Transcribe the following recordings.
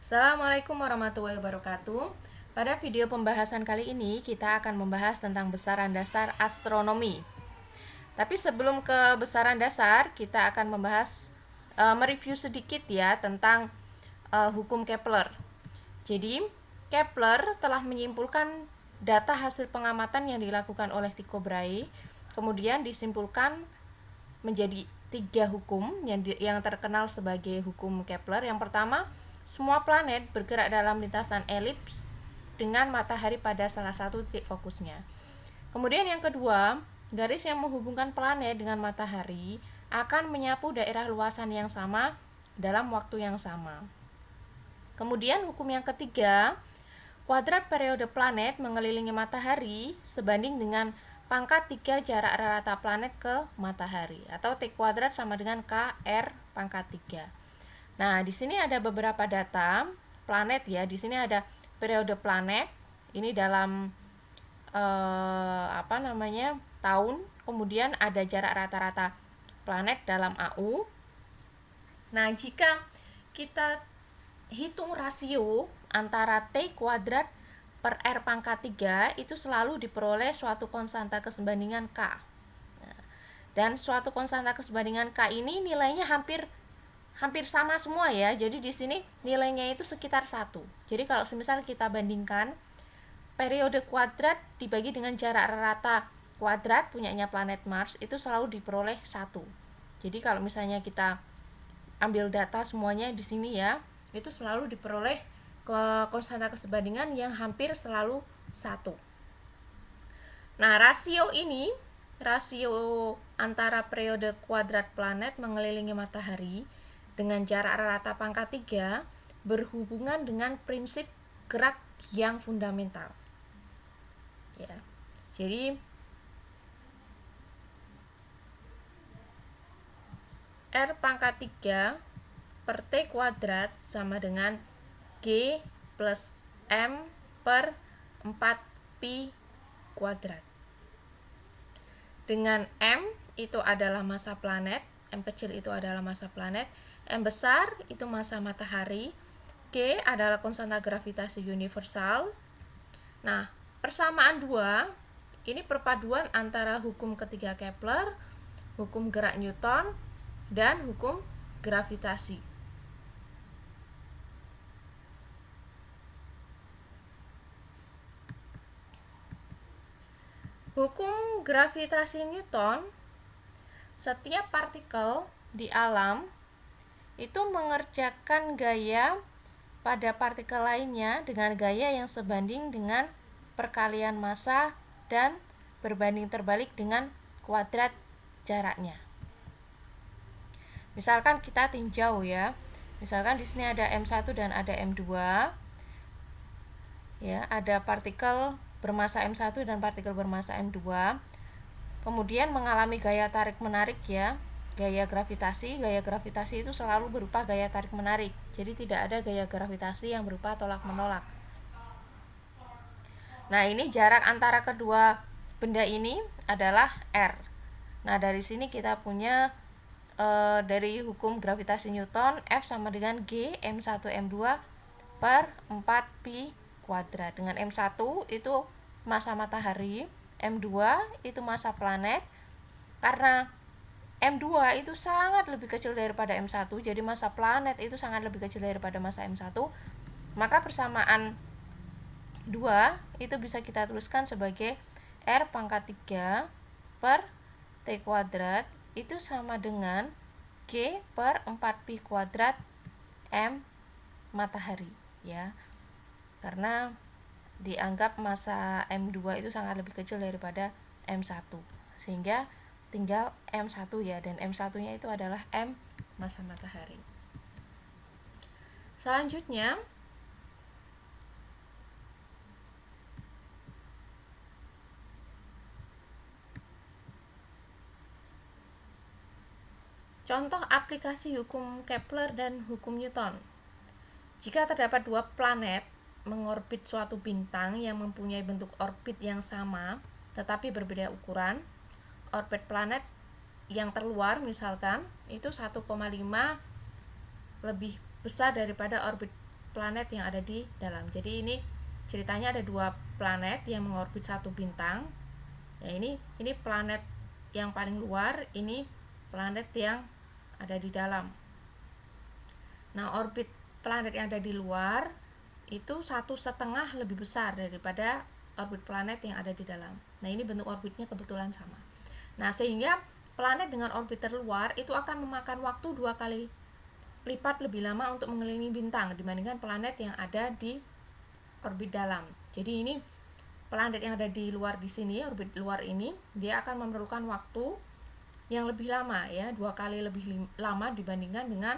Assalamualaikum warahmatullahi wabarakatuh. Pada video pembahasan kali ini kita akan membahas tentang besaran dasar astronomi. Tapi sebelum ke besaran dasar, kita akan membahas mereview sedikit ya tentang hukum Kepler. Jadi, Kepler telah menyimpulkan data hasil pengamatan yang dilakukan oleh Tycho Brahe, kemudian disimpulkan menjadi 3 hukum yang terkenal sebagai hukum Kepler. Yang pertama, semua planet bergerak dalam lintasan elips dengan matahari pada salah satu titik fokusnya. Kemudian yang kedua, garis yang menghubungkan planet dengan matahari akan menyapu daerah luasan yang sama dalam waktu yang sama. Kemudian hukum yang ketiga, kuadrat periode planet mengelilingi matahari sebanding dengan pangkat 3 jarak rata planet ke matahari, atau T kuadrat sama dengan KR pangkat 3. Nah, di sini ada beberapa data planet ya. Di sini ada periode planet. Ini dalam tahun. Kemudian ada jarak rata-rata planet dalam AU. Nah, jika kita hitung rasio antara T kuadrat per R pangkat 3, itu selalu diperoleh suatu konstanta kesebandingan K. Nah, dan suatu konstanta kesebandingan K ini nilainya hampir sama semua ya. Jadi di sini nilainya itu sekitar 1. Jadi kalau semisal kita bandingkan periode kuadrat dibagi dengan jarak rata kuadrat punyanya planet Mars, itu selalu diperoleh 1. Jadi kalau misalnya kita ambil data semuanya di sini ya, itu selalu diperoleh ke konstanta kesebandingan yang hampir selalu 1. Nah, rasio antara periode kuadrat planet mengelilingi matahari dengan jarak rata pangkat 3 berhubungan dengan prinsip gerak yang fundamental. Ya. Jadi R pangkat 3 per T kuadrat sama dengan G plus M per 4Pi kuadrat. Dengan M itu adalah massa planet, M kecil itu adalah massa planet, M besar itu massa matahari, G adalah konstanta gravitasi universal. Nah, persamaan 2 ini perpaduan antara hukum ketiga Kepler, hukum gerak Newton, dan hukum gravitasi. Hukum gravitasi Newton, setiap partikel di alam itu mengerjakan gaya pada partikel lainnya dengan gaya yang sebanding dengan perkalian massa dan berbanding terbalik dengan kuadrat jaraknya. Misalkan kita tinjau ya. Misalkan di sini ada M1 dan ada M2. Ya, ada partikel bermassa M1 dan partikel bermassa M2. Kemudian mengalami gaya tarik menarik ya. Gaya gravitasi itu selalu berupa gaya tarik menarik. Jadi tidak ada gaya gravitasi yang berupa tolak menolak. Nah, ini jarak antara kedua benda ini adalah R. Nah, dari sini kita punya dari hukum gravitasi Newton, F sama dengan G M1 M2 per 4Pi kuadrat. Dengan M1 itu massa matahari, M2 itu massa planet. Karena M2 itu sangat lebih kecil daripada M1, jadi massa planet itu sangat lebih kecil daripada massa M1, maka persamaan 2 itu bisa kita tuliskan sebagai R pangkat 3 per T kuadrat itu sama dengan G per 4Pi kuadrat M matahari ya. Karena dianggap massa M2 itu sangat lebih kecil daripada M1, sehingga tinggal M1 ya, dan M1 nya itu adalah M massa matahari. Selanjutnya contoh aplikasi hukum Kepler dan hukum Newton. Jika terdapat 2 planet mengorbit suatu bintang yang mempunyai bentuk orbit yang sama tetapi berbeda ukuran, orbit planet yang terluar misalkan itu 1,5 lebih besar daripada orbit planet yang ada di dalam. Jadi ini ceritanya ada 2 planet yang mengorbit satu bintang. Ya, ini planet yang paling luar, ini planet yang ada di dalam. Nah, orbit planet yang ada di luar itu 1,5 lebih besar daripada orbit planet yang ada di dalam. Nah, ini bentuk orbitnya kebetulan sama. Nah, sehingga planet dengan orbit terluar itu akan memakan waktu 2 kali lipat lebih lama untuk mengelilingi bintang dibandingkan planet yang ada di orbit dalam. Jadi ini planet yang ada di luar di sini, orbit luar ini, dia akan memerlukan waktu yang lebih lama ya, 2 kali lebih lama dibandingkan dengan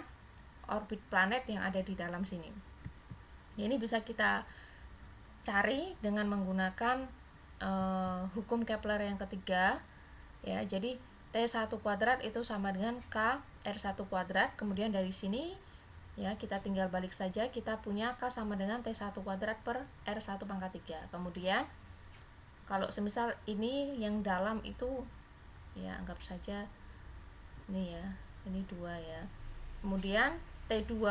orbit planet yang ada di dalam sini. Ini bisa kita cari dengan menggunakan hukum Kepler yang ketiga ya. Jadi T1 kuadrat itu sama dengan K R1 kuadrat. Kemudian dari sini ya kita tinggal balik saja, kita punya K sama dengan T1 kuadrat per R1 pangkat 3. Kemudian kalau semisal ini yang dalam itu ya anggap saja ini ya, ini 2 ya. Kemudian T2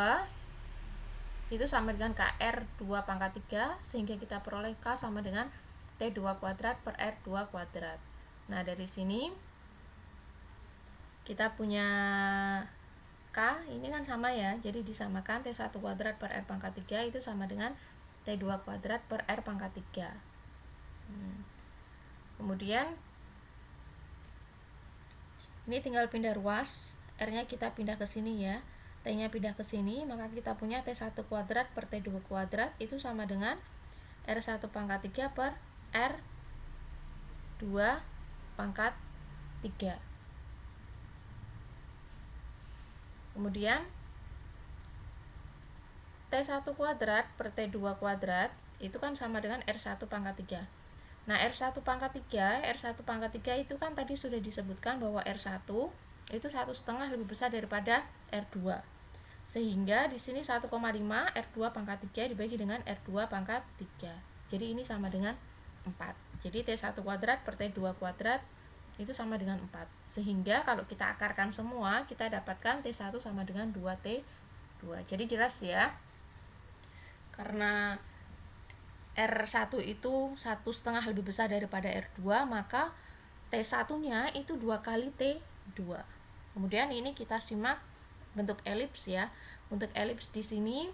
itu sama dengan KR2 pangkat 3, sehingga kita peroleh K sama dengan T2 kuadrat per R2 kuadrat. Nah, dari sini kita punya K, ini kan sama ya, jadi disamakan T1 kuadrat per R pangkat 3 itu sama dengan T2 kuadrat per R pangkat 3. Kemudian ini tinggal pindah ruas, R-nya kita pindah ke sini ya, T-nya pindah ke sini, maka kita punya T1 kuadrat per T2 kuadrat itu sama dengan R1 pangkat 3 per R2 pangkat 3. Kemudian T1 kuadrat per T2 kuadrat itu kan sama dengan R1 pangkat 3. Nah, R1 pangkat 3 itu kan tadi sudah disebutkan bahwa R1 itu 1,5 lebih besar daripada R2. Sehingga di sini 1,5 R2 pangkat 3 dibagi dengan R2 pangkat 3. Jadi ini sama dengan 4. Jadi T1 kuadrat per T2 kuadrat itu sama dengan 4. Sehingga kalau kita akarkan semua, kita dapatkan T1 sama dengan 2T2. Jadi jelas ya. Karena R1 itu 1,5 lebih besar daripada R2, maka T1-nya itu 2 kali T2. Kemudian ini kita simak bentuk elips ya. Untuk elips di sini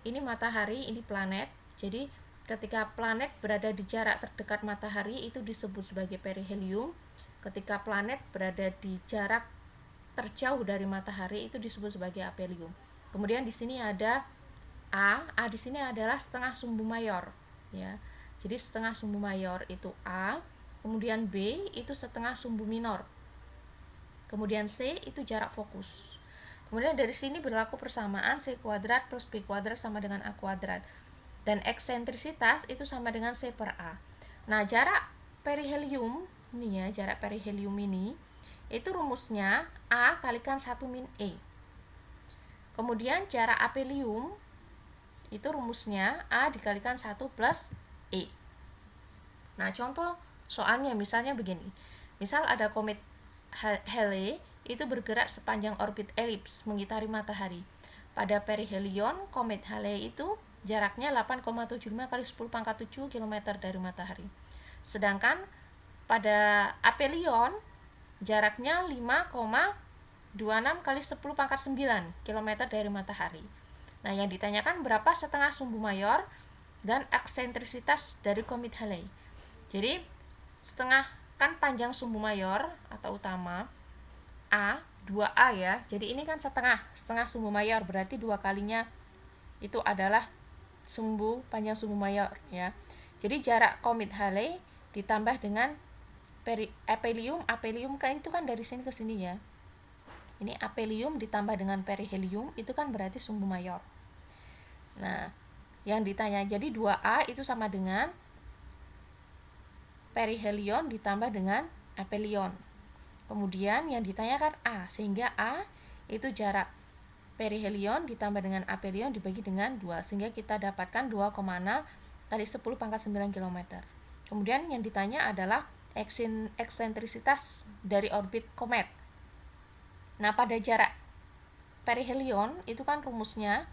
ini matahari, ini planet. Jadi ketika planet berada di jarak terdekat matahari itu disebut sebagai perihelium. Ketika planet berada di jarak terjauh dari matahari itu disebut sebagai aphelium. Kemudian di sini ada A di sini adalah setengah sumbu mayor ya. Jadi setengah sumbu mayor itu A, kemudian B itu setengah sumbu minor. Kemudian C itu jarak fokus. Kemudian dari sini berlaku persamaan C kuadrat plus B kuadrat sama dengan A kuadrat. Dan eksentrisitas itu sama dengan C per A. Nah, jarak perihelium ini ya, jarak perihelium ini itu rumusnya A kalikan 1 min E. Kemudian jarak aphelium itu rumusnya A dikalikan 1 plus E. Nah, contoh soalnya misalnya begini. Misal ada komet Halley itu bergerak sepanjang orbit elips mengitari matahari. Pada perihelion, komet Halley itu jaraknya 8,75 kali 10 pangkat 7 km dari matahari. Sedangkan pada aphelion jaraknya 5,26 kali 10 pangkat 9 km dari matahari. Nah, yang ditanyakan berapa setengah sumbu mayor dan eksentrisitas dari komet Halley. Jadi setengah kan panjang sumbu mayor atau utama A, 2A ya. Jadi ini kan setengah sumbu mayor, berarti 2 kalinya itu adalah panjang sumbu mayor ya. Jadi jarak komet Halley ditambah dengan aphelium kan itu kan dari sini ke sini ya. Ini aphelium ditambah dengan perihelium itu kan berarti sumbu mayor. Nah, yang ditanya jadi 2A itu sama dengan perihelion ditambah dengan aphelion. Kemudian yang ditanyakan A, sehingga A itu jarak perihelion ditambah dengan aphelion dibagi dengan 2, sehingga kita dapatkan 2,6 kali 10 pangkat 9 km. Kemudian yang ditanya adalah eksentrisitas dari orbit komet. Nah, pada jarak perihelion itu kan rumusnya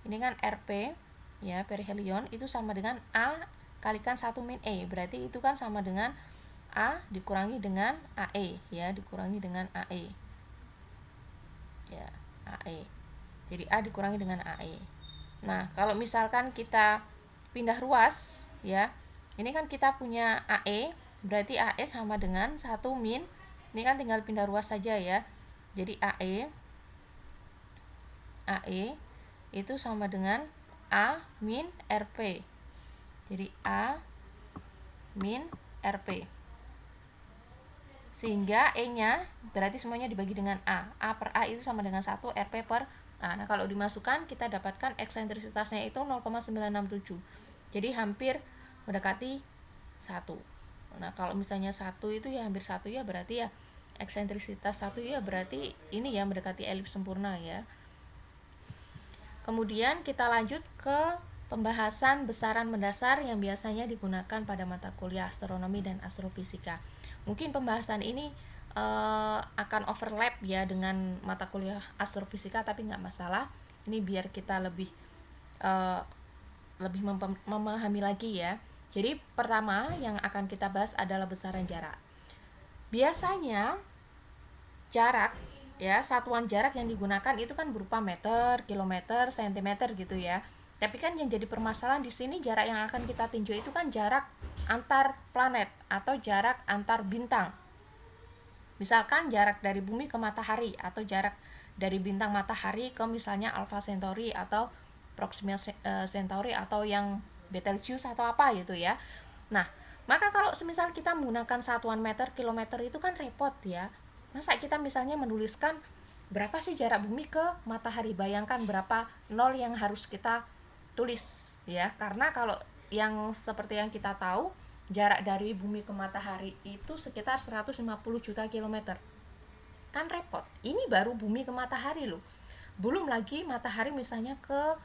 ini kan RP ya, perihelion itu sama dengan A kalikan 1 min E. Berarti itu kan sama dengan A dikurangi dengan AE ya, dikurangi dengan AE. Ya, AE. Jadi A dikurangi dengan AE. Nah, kalau misalkan kita pindah ruas ya, ini kan kita punya AE, berarti AE sama dengan 1 min, ini kan tinggal pindah ruas saja ya. Jadi AE itu sama dengan A min RP. Jadi A min RP. Sehingga E-nya berarti semuanya dibagi dengan A. A per A itu sama dengan 1 RP per A. Nah, kalau dimasukkan kita dapatkan eksentrisitasnya itu 0,967. Jadi hampir mendekati 1. Nah, kalau misalnya 1 itu ya hampir 1 ya, berarti ya eksentrisitas 1 ya berarti ini ya mendekati elips sempurna ya. Kemudian kita lanjut ke pembahasan besaran mendasar yang biasanya digunakan pada mata kuliah astronomi dan astrofisika. Mungkin pembahasan ini akan overlap ya dengan mata kuliah astrofisika, tapi nggak masalah. Ini biar kita lebih memahami lagi ya. Jadi pertama yang akan kita bahas adalah besaran jarak. Biasanya jarak ya, satuan jarak yang digunakan itu kan berupa meter, kilometer, sentimeter gitu ya. Tapi kan yang jadi permasalahan di sini jarak yang akan kita tinjau itu kan jarak antar planet atau jarak antar bintang. Misalkan jarak dari bumi ke matahari atau jarak dari bintang matahari ke misalnya Alpha Centauri atau Proxima Centauri atau yang Betelgeuse atau apa gitu ya. Nah, maka kalau semisal kita menggunakan satuan meter, kilometer itu kan repot ya. Masa kita misalnya menuliskan berapa sih jarak bumi ke matahari, bayangkan berapa nol yang harus kita tulis ya, karena kalau yang seperti yang kita tahu jarak dari bumi ke matahari itu sekitar 150 juta kilometer. Kan repot, ini baru bumi ke matahari loh, belum lagi matahari misalnya ke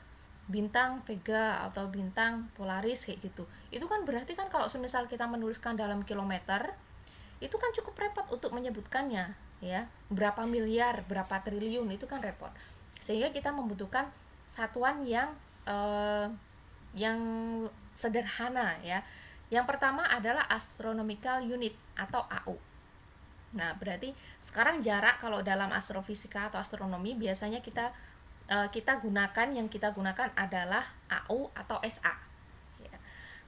bintang Vega atau bintang Polaris kayak gitu. Itu kan berarti kan kalau semisal kita menuliskan dalam kilometer itu kan cukup repot untuk menyebutkannya ya, berapa miliar, berapa triliun, itu kan repot. Sehingga kita membutuhkan satuan yang sederhana ya. Yang pertama adalah astronomical unit atau AU. Nah, berarti sekarang jarak kalau dalam astrofisika atau astronomi biasanya kita gunakan adalah AU atau SA.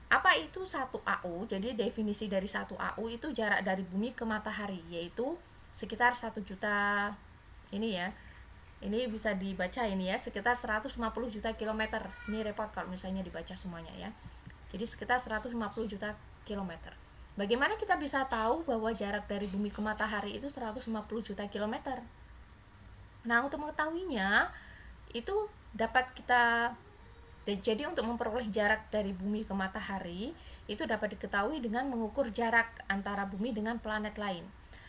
Apa itu 1 AU? Jadi definisi dari 1 AU itu jarak dari bumi ke matahari, yaitu sekitar 1 juta ini ya. Ini bisa dibaca ini ya, sekitar 150 juta kilometer. Ini repot kalau misalnya dibaca semuanya ya. Jadi sekitar 150 juta kilometer. Bagaimana kita bisa tahu bahwa jarak dari bumi ke matahari itu 150 juta kilometer? Nah, untuk mengetahuinya itu dapat kita jadi untuk memperoleh jarak dari bumi ke matahari itu dapat diketahui dengan mengukur jarak antara bumi dengan planet lain.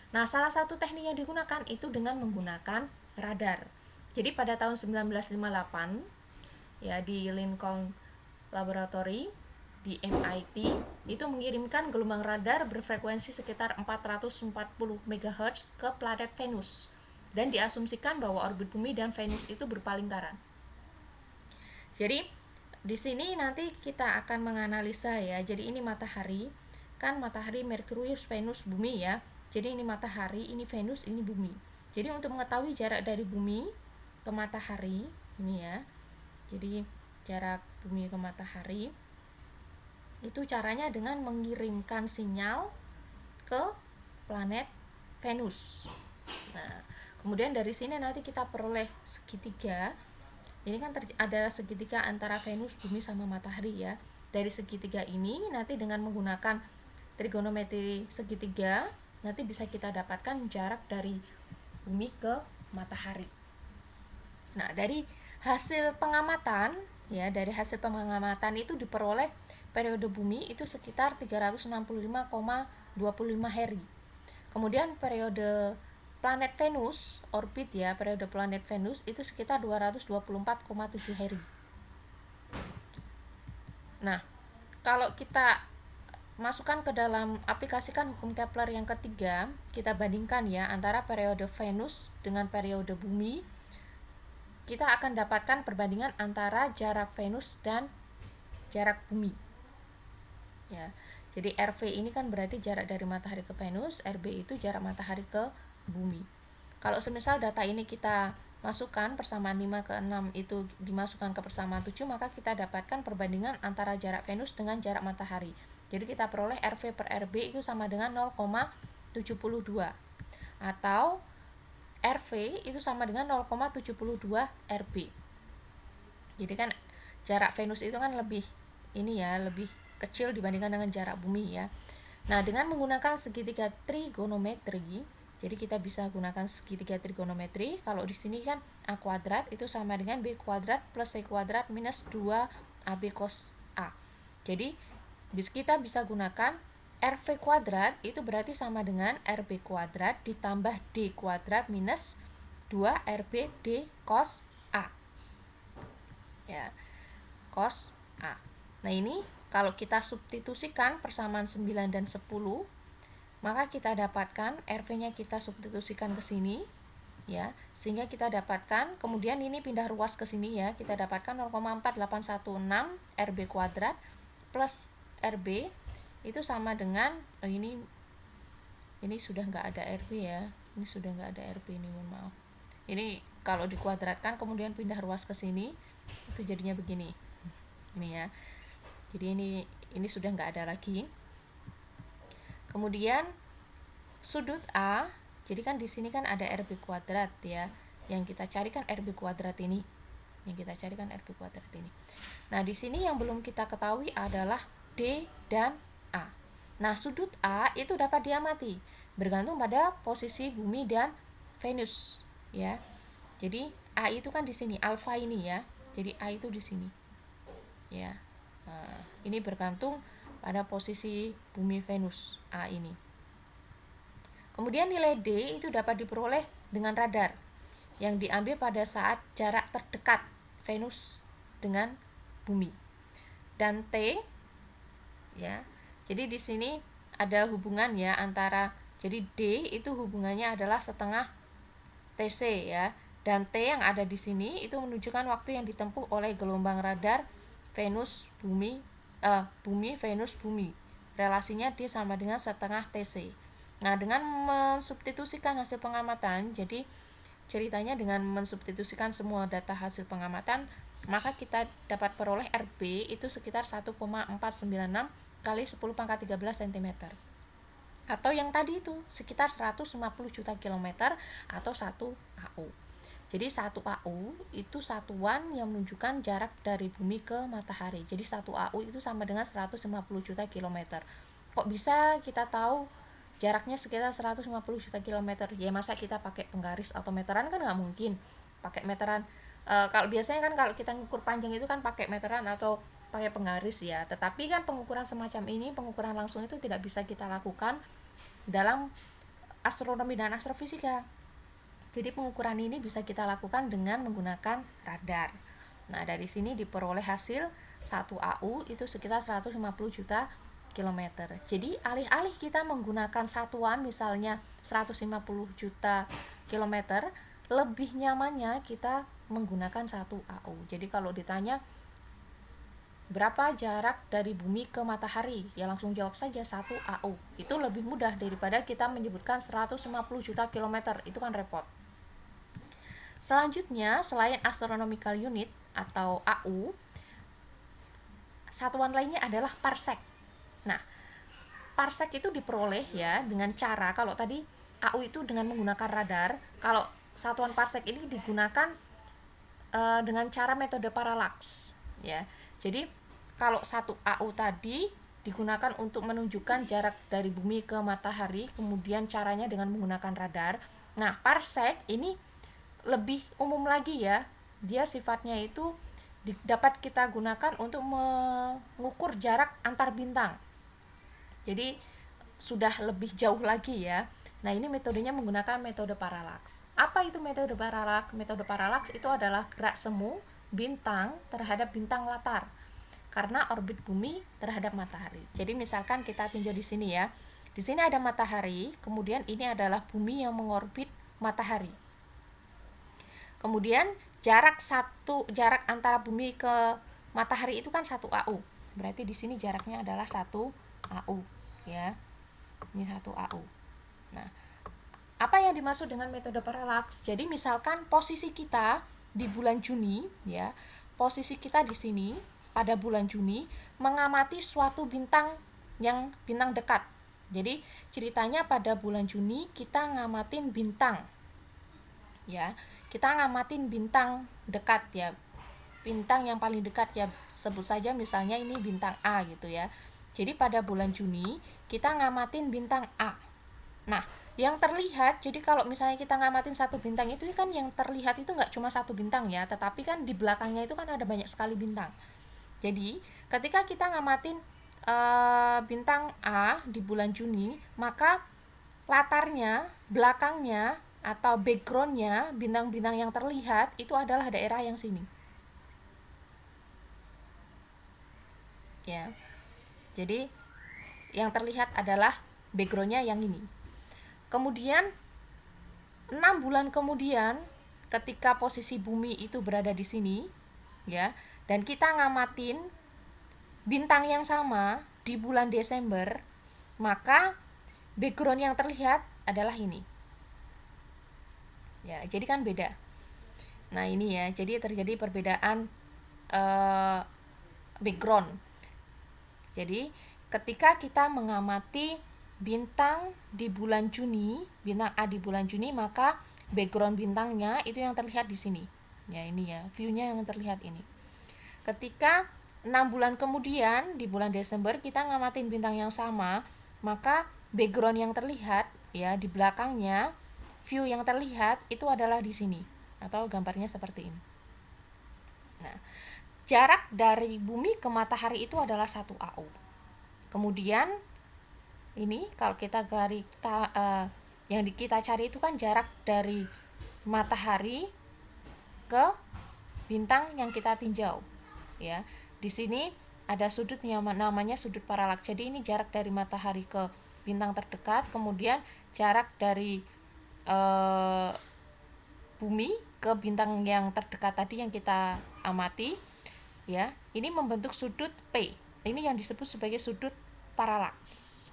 Nah, salah satu teknik yang digunakan itu dengan menggunakan radar. Jadi pada tahun 1958 ya di Lincoln Laboratory di MIT itu mengirimkan gelombang radar berfrekuensi sekitar 440 MHz ke planet Venus dan diasumsikan bahwa orbit bumi dan Venus itu berpalingkaran. Jadi di sini nanti kita akan menganalisa ya. Jadi ini matahari, kan matahari, Merkurius, Venus, bumi ya. Jadi ini matahari, ini Venus, ini bumi. Jadi untuk mengetahui jarak dari bumi ke matahari ini ya. Jadi jarak bumi ke matahari itu caranya dengan mengirimkan sinyal ke planet Venus. Nah, kemudian dari sini nanti kita peroleh segitiga. Ini kan ada segitiga antara Venus, bumi sama matahari ya. Dari segitiga ini nanti dengan menggunakan trigonometri segitiga nanti bisa kita dapatkan jarak dari bumi ke matahari. Nah, dari hasil pengamatan ya, dari hasil pengamatan itu diperoleh periode bumi itu sekitar 365,25 hari. Kemudian periode planet Venus, orbit ya, periode planet Venus itu sekitar 224,7 hari. Nah, kalau kita masukkan ke dalam aplikasikan hukum Kepler yang ketiga, kita bandingkan ya antara periode Venus dengan periode bumi. kita akan dapatkan perbandingan antara jarak Venus dan jarak bumi. Ya. Jadi RV ini kan berarti jarak dari matahari ke Venus, RB itu jarak matahari ke bumi. Kalau semisal data ini kita masukkan persamaan 5 ke 6 itu dimasukkan ke persamaan 7, maka kita dapatkan perbandingan antara jarak Venus dengan jarak matahari. Jadi kita peroleh RV per RB itu sama dengan 0,72 atau RV itu sama dengan 0,72 RB. Jadi kan jarak Venus itu kan lebih kecil dibandingkan dengan jarak bumi ya. Nah, dengan menggunakan segitiga trigonometri, jadi kita bisa gunakan segitiga trigonometri. Kalau di sini kan A kuadrat itu sama dengan B kuadrat plus C kuadrat minus 2AB cos A. Jadi kita bisa gunakan RV kuadrat itu berarti sama dengan RB kuadrat ditambah D kuadrat minus 2RB D cos A. Ya, cos A. Nah, ini kalau kita substitusikan persamaan 9 dan 10, maka kita dapatkan RV-nya kita substitusikan ke sini ya, sehingga kita dapatkan, kemudian ini pindah ruas ke sini ya, kita dapatkan 0,4816 RB kuadrat plus RB itu sama dengan ini sudah nggak ada RB ya, ini sudah nggak ada RB, ini mohon maaf. Ini kalau dikuadratkan kemudian pindah ruas ke sini itu jadinya begini. Ini ya. Jadi ini sudah nggak ada lagi. Kemudian sudut A, jadi kan di sini kan ada RB kuadrat ya. Yang kita carikan RB kuadrat ini. Nah, di sini yang belum kita ketahui adalah D dan A. Nah, sudut A itu dapat diamati bergantung pada posisi bumi dan Venus ya. Jadi A itu kan di sini alfa ini ya. Jadi A itu di sini. Ya. Nah, ini bergantung pada posisi bumi Venus A ini. Kemudian nilai D itu dapat diperoleh dengan radar yang diambil pada saat jarak terdekat Venus dengan bumi. Dan T ya. Jadi di sini ada hubungan ya antara, jadi D itu hubungannya adalah setengah TC ya. Dan T yang ada di sini itu menunjukkan waktu yang ditempuh oleh gelombang radar Venus bumi Venus bumi. Relasinya D sama dengan setengah TC. Nah, dengan mensubstitusikan hasil pengamatan, jadi ceritanya dengan mensubstitusikan semua data hasil pengamatan, maka kita dapat peroleh RB itu sekitar 1,496 kali 10 pangkat 13 cm. Atau yang tadi itu sekitar 150 juta kilometer atau 1 AU. Jadi 1 AU itu satuan yang menunjukkan jarak dari bumi ke matahari. Jadi 1 AU itu sama dengan 150 juta kilometer. Kok bisa kita tahu jaraknya sekitar 150 juta kilometer? Ya masa kita pakai penggaris atau meteran, kan nggak mungkin. Pakai meteran, kalau biasanya kan kalau kita ngukur panjang itu kan pakai meteran atau pakai penggaris ya. Tetapi kan pengukuran semacam ini, pengukuran langsung itu tidak bisa kita lakukan dalam astronomi dan astrofisika. Jadi pengukuran ini bisa kita lakukan dengan menggunakan radar. Nah, dari sini diperoleh hasil 1 AU itu sekitar 150 juta kilometer. Jadi alih-alih kita menggunakan satuan misalnya 150 juta kilometer, lebih nyamannya kita menggunakan 1 AU. Jadi kalau ditanya berapa jarak dari bumi ke matahari, ya langsung jawab saja 1 AU. Itu lebih mudah daripada kita menyebutkan 150 juta kilometer, itu kan repot. Selanjutnya, selain astronomical unit atau AU, satuan lainnya adalah parsec. Nah, parsec itu diperoleh ya dengan cara, kalau tadi AU itu dengan menggunakan radar, kalau satuan parsec ini digunakan dengan cara metode paralaks ya. Jadi kalau 1 AU tadi digunakan untuk menunjukkan jarak dari bumi ke matahari, kemudian caranya dengan menggunakan radar. Nah, parsec ini lebih umum lagi ya, dia sifatnya itu dapat kita gunakan untuk mengukur jarak antar bintang. Jadi sudah lebih jauh lagi ya. Nah, ini metodenya menggunakan metode paralaks. Apa itu metode paralaks? Metode paralaks itu adalah gerak semu bintang terhadap bintang latar karena orbit bumi terhadap matahari. Jadi misalkan kita tinjau di sini ya. Di sini ada matahari, kemudian ini adalah bumi yang mengorbit matahari. Kemudian jarak antara bumi ke matahari itu kan 1 AU. Berarti di sini jaraknya adalah 1 AU ya. Ini 1 AU. Nah, apa yang dimaksud dengan metode paralaks? Jadi misalkan posisi kita di bulan Juni ya. Posisi kita di sini pada bulan Juni mengamati suatu bintang yang bintang dekat. Jadi ceritanya pada bulan Juni kita ngamatin bintang. Ya, kita ngamatin bintang dekat ya. Bintang yang paling dekat ya, sebut saja misalnya ini bintang A gitu ya. Jadi pada bulan Juni kita ngamatin bintang A. Nah, yang terlihat, jadi kalau misalnya kita ngamatin satu bintang itu kan yang terlihat itu nggak cuma satu bintang ya, tetapi kan di belakangnya itu kan ada banyak sekali bintang. Jadi ketika kita ngamatin bintang A di bulan Juni, maka latarnya, belakangnya atau backgroundnya bintang-bintang yang terlihat itu adalah daerah yang sini ya. Jadi yang terlihat adalah backgroundnya yang ini. Kemudian 6 bulan kemudian ketika posisi bumi itu berada di sini ya, dan kita ngamatin bintang yang sama di bulan Desember, maka background yang terlihat adalah ini ya. Jadi kan beda. Nah ini ya, jadi terjadi perbedaan background. Jadi ketika kita mengamati bintang di bulan Juni, bintang A di bulan Juni, maka background bintangnya itu yang terlihat di sini ya. Ini ya, viewnya yang terlihat ini. Ketika 6 bulan kemudian di bulan Desember kita ngamatin bintang yang sama, maka background yang terlihat ya di belakangnya, view yang terlihat itu adalah di sini, atau gambarnya seperti ini. Nah, jarak dari bumi ke matahari itu adalah 1 AU. Kemudian ini kalau kita yang kita cari itu kan jarak dari matahari ke bintang yang kita tinjau ya. Di sini ada sudut yang namanya sudut paralaks. Jadi ini jarak dari matahari ke bintang terdekat, kemudian jarak dari bumi ke bintang yang terdekat tadi yang kita amati ya. Ini membentuk sudut P. Ini yang disebut sebagai sudut paralaks.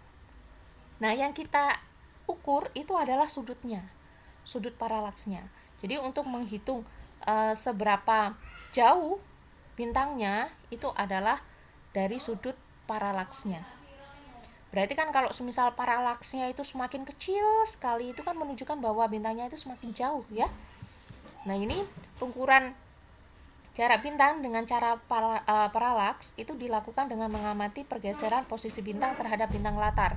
Nah, yang kita ukur itu adalah sudutnya, sudut paralaksnya. Jadi untuk menghitung seberapa jauh bintangnya itu adalah dari sudut paralaksnya. Berarti kan kalau semisal paralaksnya itu semakin kecil sekali, itu kan menunjukkan bahwa bintangnya itu semakin jauh ya. Nah, ini pengukuran jarak bintang dengan cara paralaks itu dilakukan dengan mengamati pergeseran posisi bintang terhadap bintang latar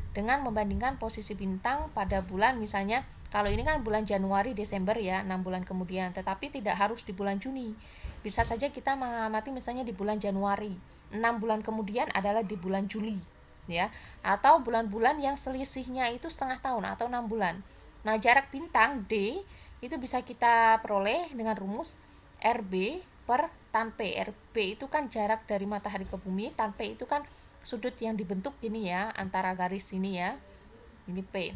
dengan membandingkan posisi bintang pada bulan, misalnya kalau ini kan bulan Januari Desember ya, 6 bulan kemudian, tetapi tidak harus di bulan Juni. Bisa saja kita mengamati misalnya di bulan Januari, 6 bulan kemudian adalah di bulan Juli ya, atau bulan-bulan yang selisihnya itu setengah tahun atau 6 bulan. Nah, jarak bintang D itu bisa kita peroleh dengan rumus RB per tan P. RB itu kan jarak dari matahari ke bumi, tan P itu kan sudut yang dibentuk ini ya, antara garis ini ya. Ini P.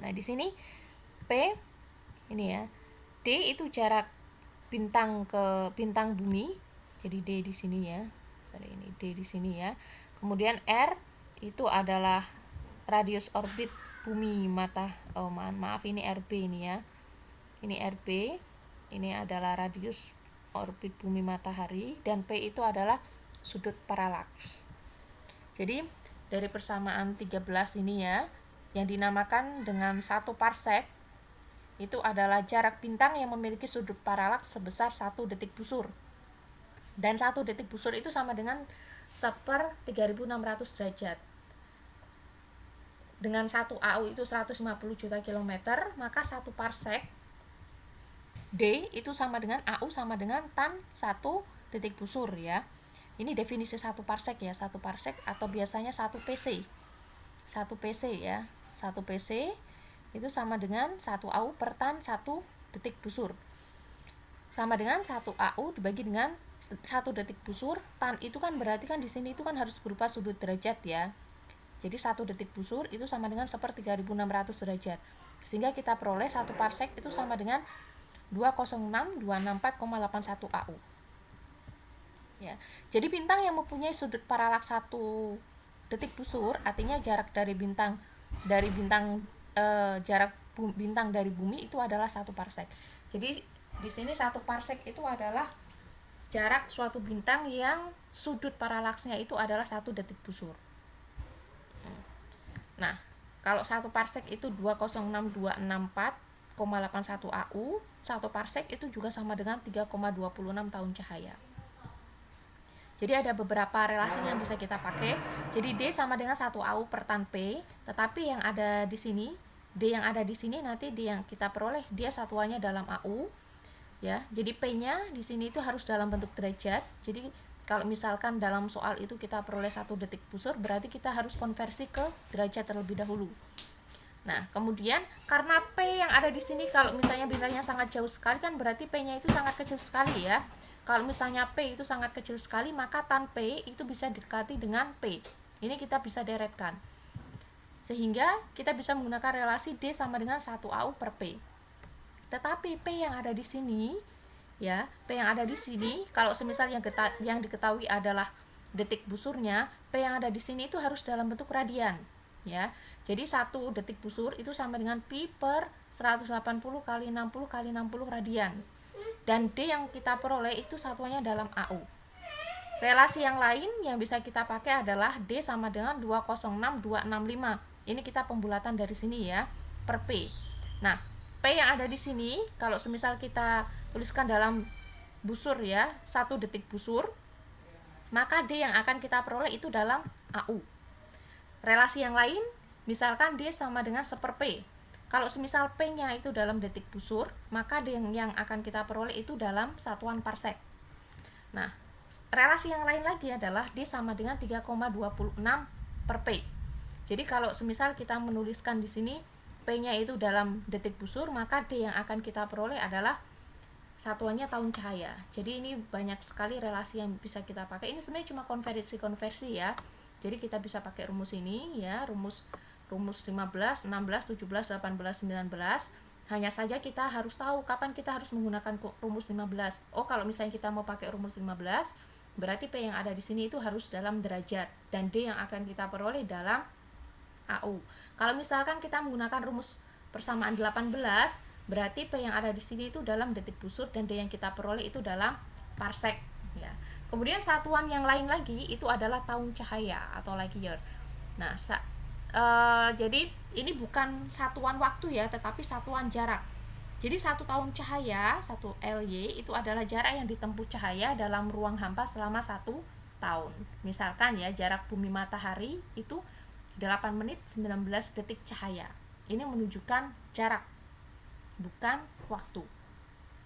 Nah, di sini P ini ya. D itu jarak bintang ke bintang bumi. Jadi D di sini ya. Sorry, ini D di sini ya. Kemudian R itu adalah radius orbit bumi maaf ini RB ini ya. Ini RB, ini adalah radius orbit bumi matahari, dan P itu adalah sudut paralaks. Jadi dari persamaan 13 ini ya, yang dinamakan dengan 1 parsec itu adalah jarak bintang yang memiliki sudut paralaks sebesar 1 detik busur. Dan 1 detik busur itu sama dengan 1/3600 derajat. Dengan 1 AU itu 150 juta kilometer, maka 1 parsec D itu sama dengan AU sama dengan tan 1 detik busur ya. Ini definisi 1 parsec ya, 1 parsec atau biasanya 1 PC. 1 PC ya. 1 PC itu sama dengan 1 AU per tan 1 detik busur. Sama dengan 1 AU dibagi dengan 1 detik busur, tan itu kan berarti kan di sini itu kan harus berupa sudut derajat ya. Jadi 1 detik busur itu sama dengan 1/3600 derajat. Sehingga kita peroleh 1 parsec itu sama dengan 206.264,81 AU. Ya. Jadi bintang yang mempunyai sudut paralaks 1 detik busur, artinya jarak dari bintang bintang dari bumi itu adalah 1 parsek. Jadi di sini 1 parsek itu adalah jarak suatu bintang yang sudut paralaksnya itu adalah 1 detik busur. Nah, kalau 1 parsek itu 206.264,81 AU, 1 parsek itu juga sama dengan 3,26 tahun cahaya. Jadi ada beberapa relasi yang bisa kita pakai. Jadi D sama dengan 1 AU per tan P, tetapi yang ada di sini, D yang ada di sini nanti D yang kita peroleh dia satuannya dalam AU. Ya, jadi P-nya di sini itu harus dalam bentuk derajat. Jadi kalau misalkan dalam soal itu kita peroleh 1 detik busur, berarti kita harus konversi ke derajat terlebih dahulu. Nah, kemudian karena P yang ada di sini kalau misalnya bintangnya sangat jauh sekali kan berarti P-nya itu sangat kecil sekali ya. Kalau misalnya P itu sangat kecil sekali, maka tan P itu bisa didekati dengan P. Ini kita bisa deretkan. Sehingga kita bisa menggunakan relasi D sama dengan 1 AU per P. Tetapi P yang ada di sini, ya, P yang ada di sini, kalau semisal yang diketahui adalah detik busurnya, P yang ada di sini itu harus dalam bentuk radian, ya. Jadi 1 detik busur itu sama dengan pi per 180 kali 60 kali 60 radian. Dan D yang kita peroleh itu satuannya dalam AU. Relasi yang lain yang bisa kita pakai adalah D sama dengan 206.265. Ini kita pembulatan dari sini ya, per P. Nah, P yang ada di sini, kalau semisal kita tuliskan dalam busur ya, 1 detik busur, maka D yang akan kita peroleh itu dalam AU. Relasi yang lain, misalkan D sama dengan 1 per P. Kalau semisal P-nya itu dalam detik busur, maka D yang akan kita peroleh itu dalam satuan parsek. Nah, relasi yang lain lagi adalah D sama dengan 3,26 per P. Jadi kalau semisal kita menuliskan di sini P-nya itu dalam detik busur, maka D yang akan kita peroleh adalah satuannya tahun cahaya. Jadi ini banyak sekali relasi yang bisa kita pakai. Ini sebenarnya cuma konversi ya. Jadi kita bisa pakai rumus ini ya, rumus 15, 16, 17, 18, 19. Hanya saja kita harus tahu kapan kita harus menggunakan rumus 15. Oh, kalau misalnya kita mau pakai rumus 15, berarti P yang ada di sini itu harus dalam derajat dan D yang akan kita peroleh dalam AU. Kalau misalkan kita menggunakan rumus persamaan 18, berarti P yang ada di sini itu dalam detik busur dan D yang kita peroleh itu dalam parsek ya. Kemudian satuan yang lain lagi itu adalah tahun cahaya atau light year. Nah, jadi ini bukan satuan waktu ya, tetapi satuan jarak. Jadi 1 tahun cahaya, 1 LY itu adalah jarak yang ditempuh cahaya dalam ruang hampa selama 1 tahun. Misalkan ya, jarak bumi matahari itu 8 menit 19 detik cahaya. Ini menunjukkan jarak, bukan waktu.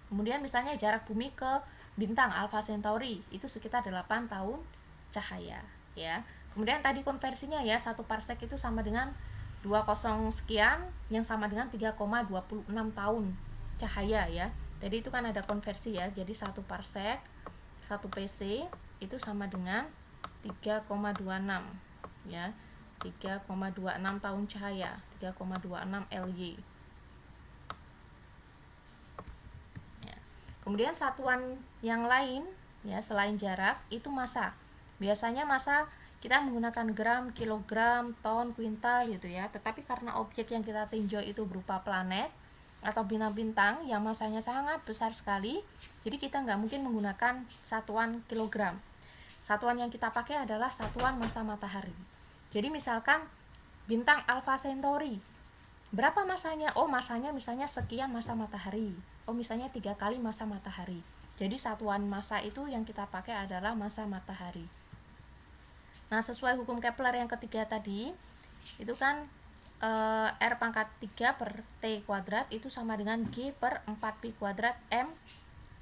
Kemudian misalnya jarak bumi ke bintang Alpha Centauri itu sekitar 8 tahun cahaya ya. Kemudian tadi konversinya ya, 1 parsek itu sama dengan 20 sekian yang sama dengan 3,26 tahun cahaya ya. Jadi itu kan ada konversi ya. Jadi 1 parsek 1 PC itu sama dengan 3,26 ya. 3,26 tahun cahaya, 3,26 LY. Ya. Kemudian satuan yang lain ya selain jarak itu massa. Biasanya massa kita menggunakan gram, kilogram, ton, kuintal gitu ya. Tetapi karena objek yang kita tinjau itu berupa planet atau bintang-bintang yang masanya sangat besar sekali, jadi kita nggak mungkin menggunakan satuan kilogram. Satuan yang kita pakai adalah satuan massa matahari. Jadi misalkan bintang Alpha Centauri, berapa masanya? Oh, masanya misalnya sekian massa matahari. Oh, misalnya 3 kali massa matahari. Jadi satuan massa itu yang kita pakai adalah massa matahari. Nah, sesuai hukum Kepler yang ketiga tadi, itu kan R pangkat 3 per T kuadrat itu sama dengan G per 4Pi kuadrat M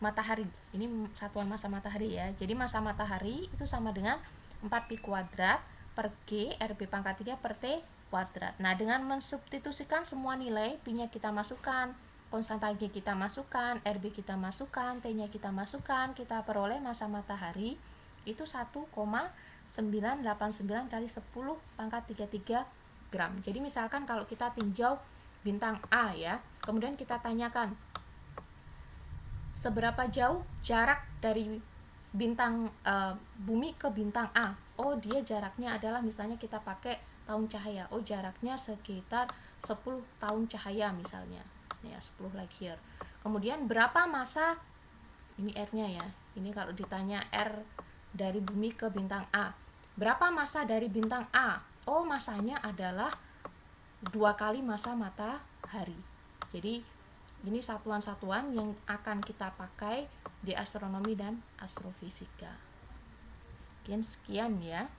matahari. Ini satuan massa matahari ya. Jadi massa matahari itu sama dengan 4Pi kuadrat per G RB pangkat 3 per T kuadrat. Nah, dengan mensubstitusikan semua nilai, Pi-nya kita masukkan, konstanta G kita masukkan, RB kita masukkan, T-nya kita masukkan, kita peroleh massa matahari itu 1,989 kali 10 pangkat 33 gram. Jadi misalkan kalau kita tinjau bintang A ya, kemudian kita tanyakan seberapa jauh jarak dari bintang bumi ke bintang A. Oh, dia jaraknya adalah misalnya kita pakai tahun cahaya. Oh, jaraknya sekitar 10 tahun cahaya misalnya. Ya, 10 light year. Kemudian berapa masa, ini R-nya ya. Ini kalau ditanya R dari bumi ke bintang A. Berapa masa dari bintang A? Oh, masanya adalah 2 kali masa matahari. Jadi ini satuan-satuan yang akan kita pakai di astronomi dan astrofisika. Sekian ya.